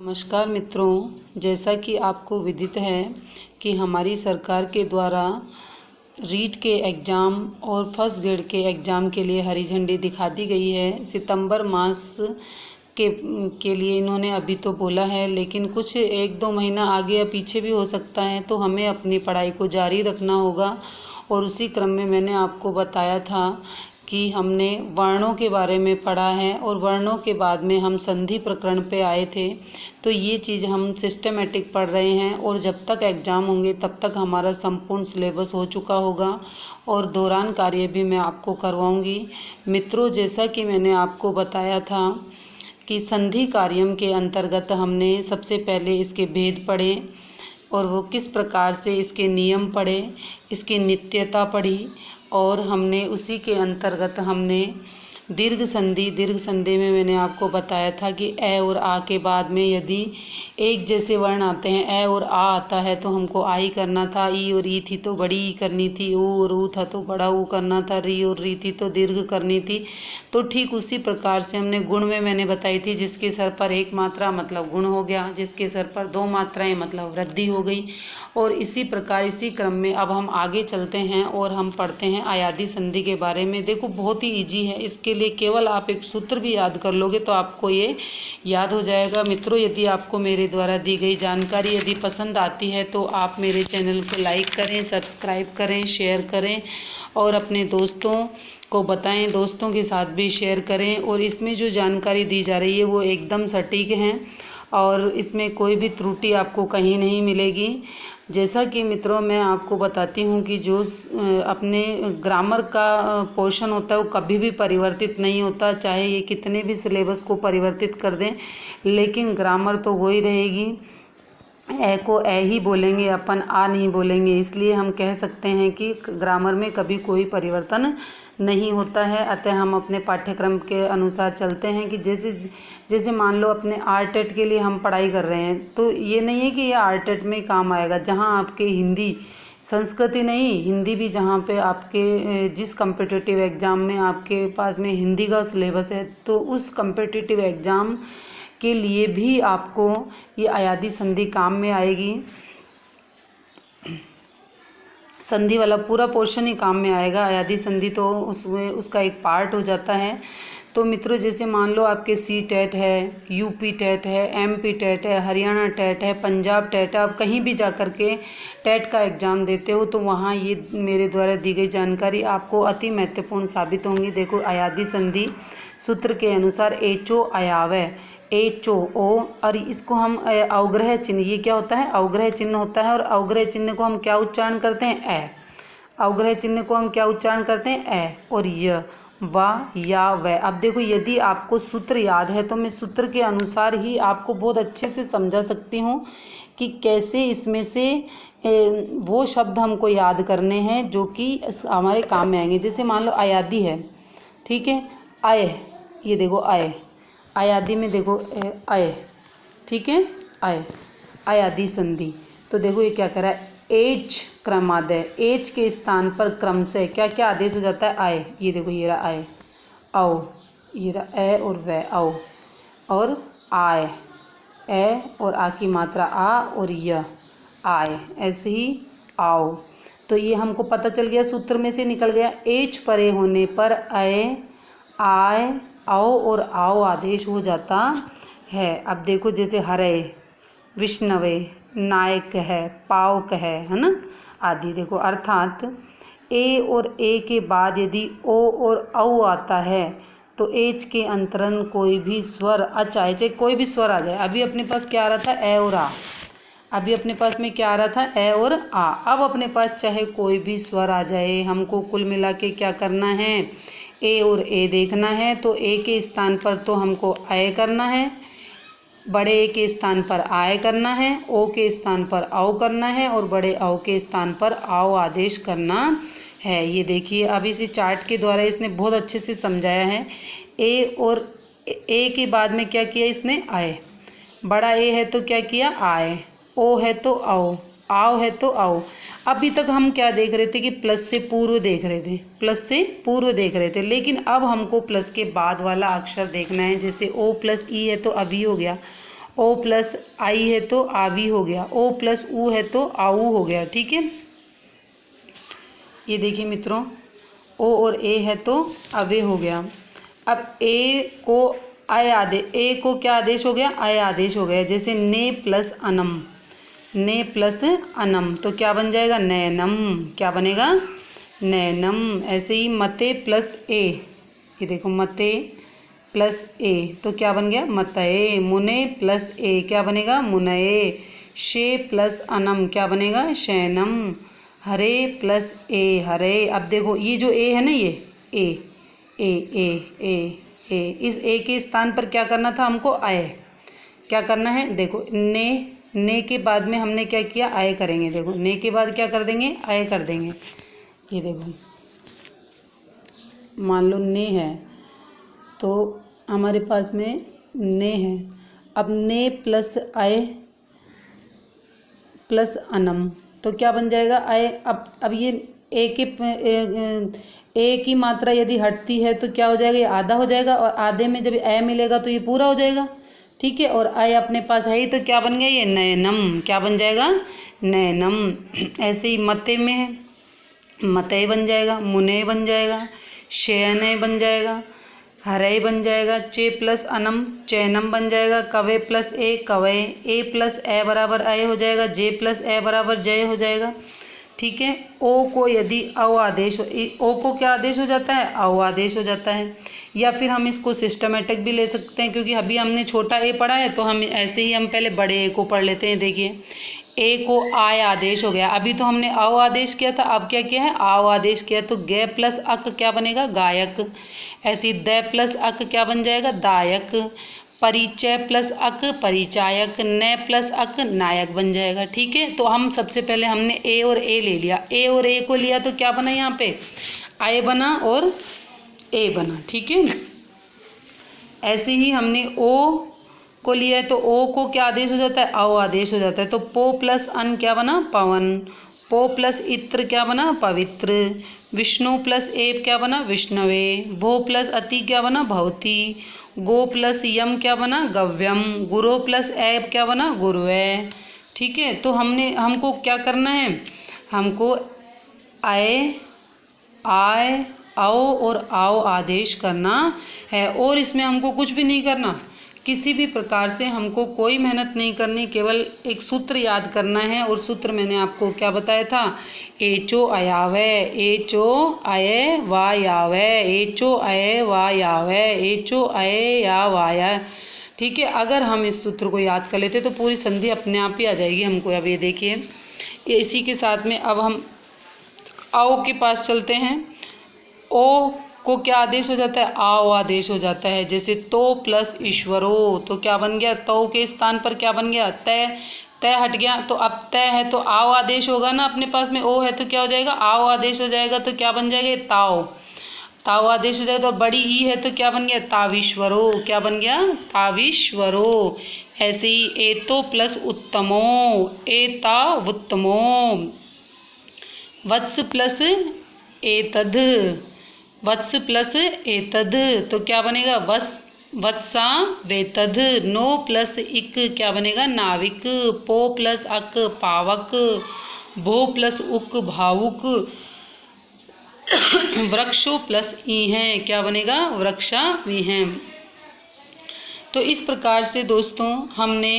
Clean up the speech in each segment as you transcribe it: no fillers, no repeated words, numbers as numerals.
नमस्कार मित्रों, जैसा कि आपको विदित है कि हमारी सरकार के द्वारा रीट के एग्ज़ाम और फर्स्ट ग्रेड के एग्ज़ाम के लिए हरी झंडी दिखा दी गई है। सितंबर मास के लिए इन्होंने अभी तो बोला है, लेकिन कुछ 1-2 महीना आगे या पीछे भी हो सकता है, तो हमें अपनी पढ़ाई को जारी रखना होगा। और उसी क्रम में मैंने आपको बताया था कि हमने वर्णों के बारे में पढ़ा है और वर्णों के बाद में हम संधि प्रकरण पे आए थे। तो ये चीज़ हम सिस्टमेटिक पढ़ रहे हैं और जब तक एग्ज़ाम होंगे तब तक हमारा संपूर्ण सिलेबस हो चुका होगा और दौरान कार्य भी मैं आपको करवाऊंगी। मित्रों, जैसा कि मैंने आपको बताया था कि संधि कार्यम के अंतर्गत हमने सबसे पहले इसके भेद पढ़े और वो किस प्रकार से इसके नियम पढ़े, इसकी नित्यता पढ़ी और हमने उसी के अंतर्गत हमने दीर्घ संधि में मैंने आपको बताया था कि ए और आ के बाद में यदि एक जैसे वर्ण आते हैं, ए और आ आता है तो हमको आई करना था, ई और ई थी तो बड़ी ई करनी थी, ऊ और ऊ था तो बड़ा ऊ करना था, री और री थी तो दीर्घ करनी थी। तो ठीक उसी प्रकार से हमने गुण में मैंने बताई थी, जिसके सर पर एक मात्रा मतलब गुण हो गया, जिसके सर पर 2 मात्राएं मतलब वृद्धि हो गई। और इसी प्रकार इसी क्रम में अब हम आगे चलते हैं और हम पढ़ते हैं अयादी संधि के बारे में। देखो, बहुत ही ईजी है, इसके लिए केवल आप एक सूत्र भी याद कर लोगे तो आपको ये याद हो जाएगा। मित्रों, यदि आपको मेरे द्वारा दी गई जानकारी यदि पसंद आती है तो आप मेरे चैनल को लाइक करें, सब्सक्राइब करें, शेयर करें और अपने दोस्तों को बताएं, दोस्तों के साथ भी शेयर करें। और इसमें जो जानकारी दी जा रही है वो एकदम सटीक है और इसमें कोई भी त्रुटि आपको कहीं नहीं मिलेगी। जैसा कि मित्रों मैं आपको बताती हूँ कि जो अपने ग्रामर का पोर्शन होता है वो कभी भी परिवर्तित नहीं होता, चाहे ये कितने भी सिलेबस को परिवर्तित कर दें, लेकिन ग्रामर तो वही रहेगी। ए को ए ही बोलेंगे अपन, आ नहीं बोलेंगे, इसलिए हम कह सकते हैं कि ग्रामर में कभी कोई परिवर्तन नहीं होता है। अतः हम अपने पाठ्यक्रम के अनुसार चलते हैं कि जैसे मान लो अपने आरटेट के लिए हम पढ़ाई कर रहे हैं, तो ये नहीं है कि ये आरटेट में काम आएगा। जहाँ आपके हिंदी, संस्कृति नहीं, हिंदी भी जहाँ पे आपके जिस कम्पिटिटिव एग्ज़ाम में आपके पास में हिंदी का सिलेबस है, तो उस कम्पिटिटिव एग्ज़ाम के लिए भी आपको ये अयादी संधि काम में आएगी। संधि वाला पूरा पोर्शन ही काम में आएगा। अयादी संधि तो उसमें उसका एक पार्ट हो जाता है। तो मित्रों, जैसे मान लो आपके सी टेट है, यूपी टेट है, एमपी टेट है, हरियाणा टेट है, पंजाब टेट है, आप कहीं भी जा कर के टेट का एग्ज़ाम देते हो तो वहाँ ये मेरे द्वारा दी गई जानकारी आपको अति महत्वपूर्ण साबित होंगी। देखो, अयादी संधि सूत्र के अनुसार एचो अयावय, एचो ओ, और इसको हम अवग्रह चिन्ह, ये क्या होता है? अवग्रह चिन्ह होता है। और अवग्रह चिन्ह को हम क्या उच्चारण करते हैं? ए। अवग्रह चिन्ह को हम क्या उच्चारण करते हैं? ए। और य, वा, या, व। अब देखो, यदि आपको सूत्र याद है तो मैं सूत्र के अनुसार ही आपको बहुत अच्छे से समझा सकती हूँ कि कैसे इसमें से वो शब्द हमको याद करने हैं जो कि हमारे काम में आएंगे। जैसे मान लो अयादी है, ठीक है, आय, ये देखो आय, अयादी में देखो आय, ठीक है, आय, अयादी संधि। तो देखो ये क्या कह रहा है? एच क्रमादय, एच के स्थान पर क्रम से क्या क्या आदेश हो जाता है? आय। ये देखो, ये रहा आय, औ, ये रहा ए और व, औ, और आय, ए और आ की मात्रा आ और य, आय, ऐसे ही आओ। तो ये हमको पता चल गया, सूत्र में से निकल गया। एच परे होने पर अय, आय, आओ और आओ आदेश हो जाता है। अब देखो, जैसे हरे, विष्णवे, नायक है, पावक है ना, आदि। देखो, अर्थात ए और ए के बाद यदि ओ और औ आता है तो एच के अंतरन कोई भी स्वर चाहे कोई भी स्वर आ जाए। अभी अपने पास क्या आ रहा था? ए और आ। अभी अपने पास में क्या आ रहा था? ए और आ। अब अपने पास चाहे कोई भी स्वर आ जाए, हमको कुल मिला के क्या करना है? ए और ए देखना है। तो ए के स्थान पर तो हमको आय करना है, बड़े ए के स्थान पर आय करना है, ओ के स्थान पर औ करना है और बड़े औ के स्थान पर आओ आदेश करना है। ये देखिए, अब इसी चार्ट के द्वारा इसने बहुत अच्छे से समझाया है। ए और ए के बाद में क्या किया इसने? आय। बड़ा ए है तो क्या किया? आय। ओ है तो औ, आओ है तो आओ। अभी तक हम क्या देख रहे थे कि प्लस से पूर्व देख रहे थे, प्लस से पूर्व देख रहे थे, लेकिन अब हमको प्लस के बाद वाला अक्षर देखना है। जैसे ओ प्लस ई है तो अभी हो गया, ओ प्लस आई है तो आवी हो गया, ओ प्लस ऊ है तो आऊ हो गया। ठीक है, ये देखिए मित्रों, ओ और ए है तो अवे हो गया। अब ए को आय आदेश, ए को क्या आदेश हो गया, आय आदेश हो गया। जैसे ने प्लस अनम, ने प्लस अनम तो क्या बन जाएगा, नैनम, क्या बनेगा, नैनम। ऐसे ही मते प्लस ए, ये देखो मते प्लस ए तो क्या बन गया, मतये। मुने प्लस ए क्या बनेगा, मुनये। शे प्लस अनम क्या बनेगा, शैनम। हरे प्लस ए, हरे। अब देखो ये जो ए है ना, ये ए ए ए ए ए, इस ए के स्थान पर क्या करना था हमको, आय। क्या करना है, देखो ने के बाद में हमने क्या किया, आय करेंगे। देखो ने के बाद क्या कर देंगे, आय कर देंगे। ये देखो मान लो ने है तो हमारे पास में ने है। अब ने प्लस आय प्लस अनम तो क्या बन जाएगा, आय। अब ये ए की मात्रा यदि हटती है तो क्या हो जाएगा, ये आधा हो जाएगा, और आधे में जब ए मिलेगा तो ये पूरा हो जाएगा। ठीक है, और आय अपने पास है ही तो क्या बन गया, ये नैनम, क्या बन जाएगा, नैनम। ऐसे ही मते में है, मतय बन जाएगा, मुने बन जाएगा, शयनय बन जाएगा, हरय बन जाएगा। चे प्लस अनम चैनम बन जाएगा। कवे प्लस ए कवय, ए प्लस ए बराबर अय हो जाएगा, जे प्लस ए बराबर जय हो जाएगा। ठीक है, ओ को यदि अव आदेश हो, ओ को क्या आदेश हो जाता है, अव आदेश हो जाता है। या फिर हम इसको सिस्टमेटिक भी ले सकते हैं, क्योंकि अभी हमने छोटा ए पढ़ा है तो हम ऐसे ही हम पहले बड़े ए को पढ़ लेते हैं। देखिए ए को आय आदेश हो गया, अभी तो हमने अव आदेश किया था, अब क्या किया है, आव आदेश किया। तो गे प्लस अक क्या बनेगा, गायक। ऐसी द प्लस अक क्या बन जाएगा, दायक। परिचय प्लस अक परिचायक, न प्लस अक नायक बन जाएगा। ठीक है, तो हम सबसे पहले हमने ए और ए ले लिया, ए और ए को लिया तो क्या बना, यहाँ पे आय बना और ए बना। ठीक है, ऐसे ही हमने ओ को लिया है तो ओ को क्या आदेश हो जाता है, अव आदेश हो जाता है। तो पो प्लस अन क्या बना, पवन। पो प्लस इत्र क्या बना, पवित्र। विष्णु प्लस एप क्या बना, विष्णवे। भो प्लस अति क्या बना, भवती। गो प्लस यम क्या बना, गव्यम। गुरो प्लस ऐप क्या बना, गुरुवे। ठीक है, तो हमको क्या करना है, हमको आय आय आओ और आओ आदेश करना है, और इसमें हमको कुछ भी नहीं करना, किसी भी प्रकार से हमको कोई मेहनत नहीं करनी, केवल एक सूत्र याद करना है। और सूत्र मैंने आपको क्या बताया था, एचो अयावय, एचो अय वायावय, एचो अय वायावय, एचो अय या वाया। ठीक है, अगर हम इस सूत्र को याद कर लेते तो पूरी संधि अपने आप ही आ जाएगी हमको। अब ये देखिए, इसी के साथ में अब हम आओ के पास चलते हैं। ओ को क्या आदेश हो जाता है, आओ आदेश हो जाता है। जैसे तो प्लस ईश्वरो तो क्या बन गया, तो के स्थान पर क्या बन गया, तय। तय हट गया तो अब तय है तो आओ आदेश होगा ना, अपने पास में ओ है तो क्या हो जाएगा, आओ आदेश हो जाएगा। तो क्या बन जाएगा, ताओ। ताओ आदेश हो जाएगा। तो बड़ी ई है तो क्या बन गया, ताविश्वरो। क्या बन गया, ताविश्वरो। ऐसे ही एतो प्लस उत्तमो, एता उत्तमो। वत्स प्लस एतद, वत्स प्लस एतद तो क्या बनेगा, वत्सा वेतद। नो प्लस इक क्या बनेगा, नाविक। पो प्लस अक पावक। भो प्लस उक भावुक। वृक्षो प्लस ई है क्या बनेगा, वृक्षा विहम। तो इस प्रकार से दोस्तों हमने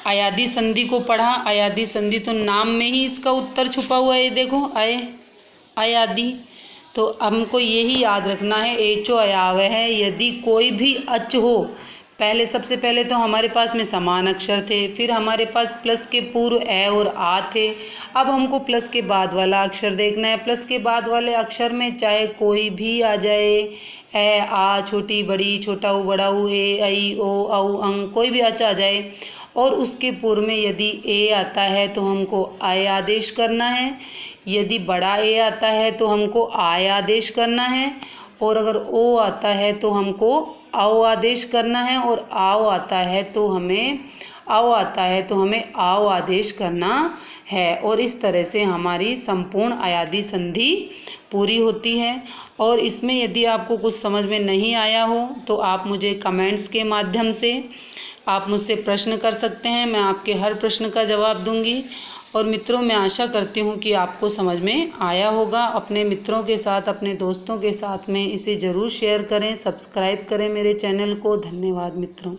अयादी संधि को पढ़ा। अयादी संधि तो नाम में ही इसका उत्तर छुपा हुआ है, देखो अयादी। तो हमको यही याद रखना है, एचो अयावय है। यदि कोई भी अच हो, पहले सबसे पहले तो हमारे पास में समान अक्षर थे, फिर हमारे पास प्लस के पूर्व ए और आ थे। अब हमको प्लस के बाद वाला अक्षर देखना है। प्लस के बाद वाले अक्षर में चाहे कोई भी आ जाए, ए आ छोटी बड़ी, छोटा ऊ बड़ा ऊ, ए आई ओ औ अंग, कोई भी अच आ जाए और उसके पूर्व में यदि ए आता है तो हमको आय आदेश करना है। यदि बड़ा ए आता है तो हमको आय आदेश करना है, और अगर ओ आता है तो हमको आओ आदेश करना है, और आओ आता है तो हमें आओ आदेश करना है। और इस तरह से हमारी संपूर्ण अयादी संधि पूरी होती है। और इसमें यदि आपको कुछ समझ में नहीं आया हो तो आप मुझे कमेंट्स के माध्यम से आप मुझसे प्रश्न कर सकते हैं, मैं आपके हर प्रश्न का जवाब दूंगी। और मित्रों, मैं आशा करती हूँ कि आपको समझ में आया होगा। अपने मित्रों के साथ, अपने दोस्तों के साथ में इसे ज़रूर शेयर करें, सब्सक्राइब करें मेरे चैनल को। धन्यवाद मित्रों।